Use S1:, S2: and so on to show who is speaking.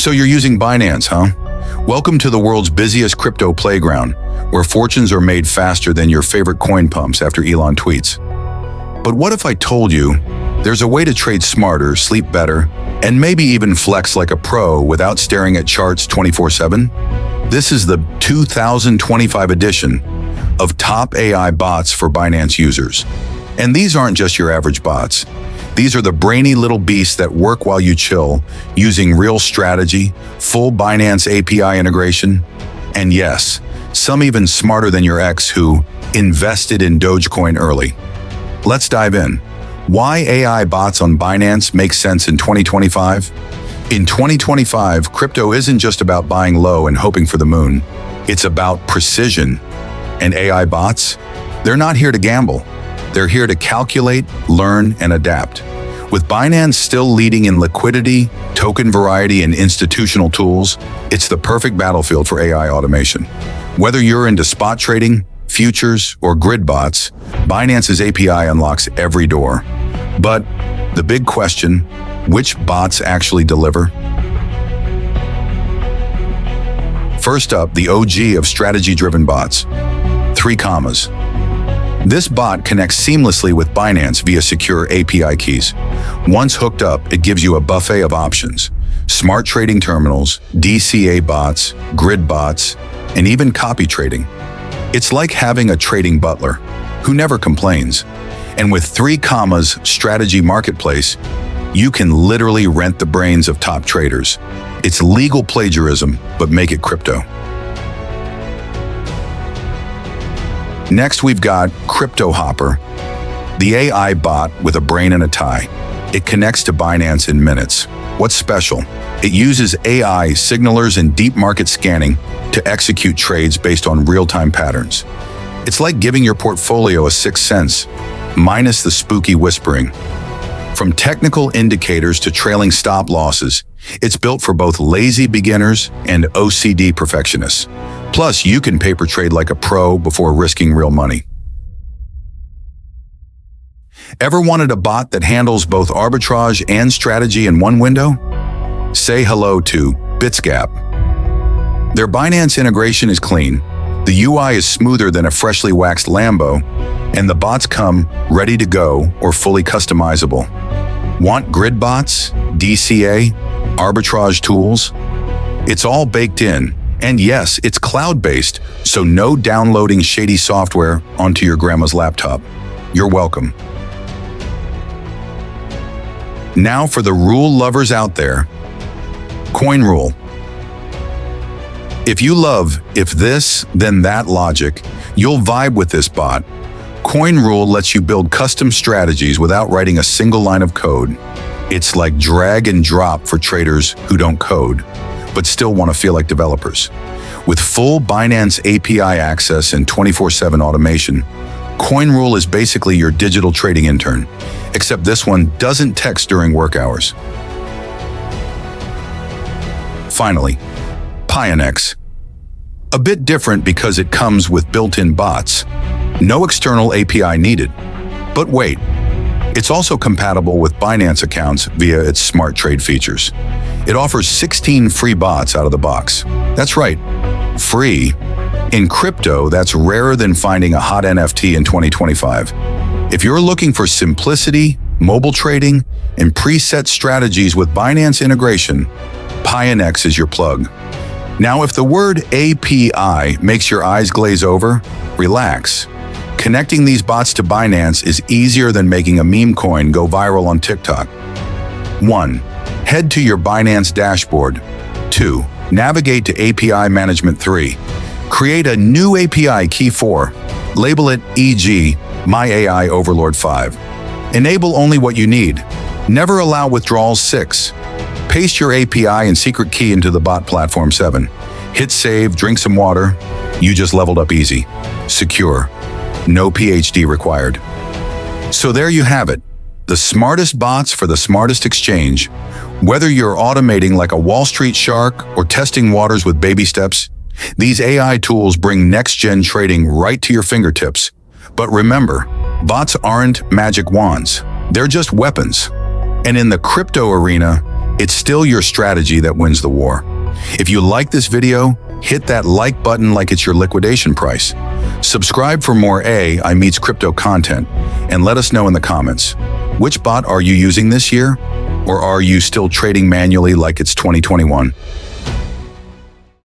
S1: So you're using Binance, huh? Welcome to the world's busiest crypto playground, where fortunes are made faster than your favorite coin pumps after Elon tweets. But what if I told you there's a way to trade smarter, sleep better, and maybe even flex like a pro without staring at charts 24/7? This is the 2025 edition of Top AI Bots for Binance Users. And these aren't just your average bots. These are the brainy little beasts that work while you chill, using real strategy, full Binance API integration, and yes, some even smarter than your ex who invested in Dogecoin early. Let's dive in. Why AI bots on Binance make sense in 2025? In 2025, crypto isn't just about buying low and hoping for the moon. It's about precision. And AI bots? They're not here to gamble. They're here to calculate, learn, and adapt. With Binance still leading in liquidity, token variety, and institutional tools, it's the perfect battlefield for AI automation. Whether you're into spot trading, futures, or grid bots, Binance's API unlocks every door. But the big question, which bots actually deliver? First up, the OG of strategy-driven bots. 3 commas. This bot connects seamlessly with Binance via secure API keys. Once hooked up, it gives you a buffet of options. Smart trading terminals, DCA bots, grid bots, and even copy trading. It's like having a trading butler who never complains. And with 3 commas strategy marketplace, you can literally rent the brains of top traders. It's legal plagiarism, but make it crypto. Next, we've got Crypto Hopper, the AI bot with a brain and a tie. It connects to Binance in minutes. What's special? It uses AI signalers and deep market scanning to execute trades based on real-time patterns. It's like giving your portfolio a sixth sense, minus the spooky whispering. From technical indicators to trailing stop losses, it's built for both lazy beginners and OCD perfectionists. Plus, you can paper trade like a pro before risking real money. Ever wanted a bot that handles both arbitrage and strategy in one window? Say hello to Bitsgap. Their Binance integration is clean, the UI is smoother than a freshly waxed Lambo, and the bots come ready to go or fully customizable. Want grid bots, DCA, arbitrage tools? It's all baked in. And yes, it's cloud-based, so no downloading shady software onto your grandma's laptop. You're welcome. Now for the rule lovers out there. Coin rule. If you love if this, then that logic, you'll vibe with this bot. Coin rule lets you build custom strategies without writing a single line of code. It's like drag and drop for traders who don't code, but still want to feel like developers. With full Binance API access and 24/7 automation, CoinRule is basically your digital trading intern, except this one doesn't text during work hours. Finally, Pionex. A bit different because it comes with built-in bots. No external API needed. But wait, it's also compatible with Binance accounts via its smart trade features. It offers 16 free bots out of the box. That's right, free. In crypto, that's rarer than finding a hot NFT in 2025. If you're looking for simplicity, mobile trading, and preset strategies with Binance integration, Pionex is your plug. Now, if the word API makes your eyes glaze over, relax. Connecting these bots to Binance is easier than making a meme coin go viral on TikTok. 1. Head to your Binance dashboard. 2. Navigate to API Management 3. Create a new API key 4. Label it e.g. My AI Overlord 5. Enable only what you need. Never allow withdrawals 6. Paste your API and secret key into the bot platform 7. Hit save, drink some water. You just leveled up easy. Secure. No PhD required. So there you have it. The smartest bots for the smartest exchange. Whether you're automating like a Wall Street shark or testing waters with baby steps, these AI tools bring next-gen trading right to your fingertips. But remember, bots aren't magic wands. They're just weapons. And in the crypto arena, it's still your strategy that wins the war. If you like this video, hit that like button like it's your liquidation price. Subscribe for more AI meets crypto content, and let us know in the comments. Which bot are you using this year? Or are you still trading manually like it's 2021?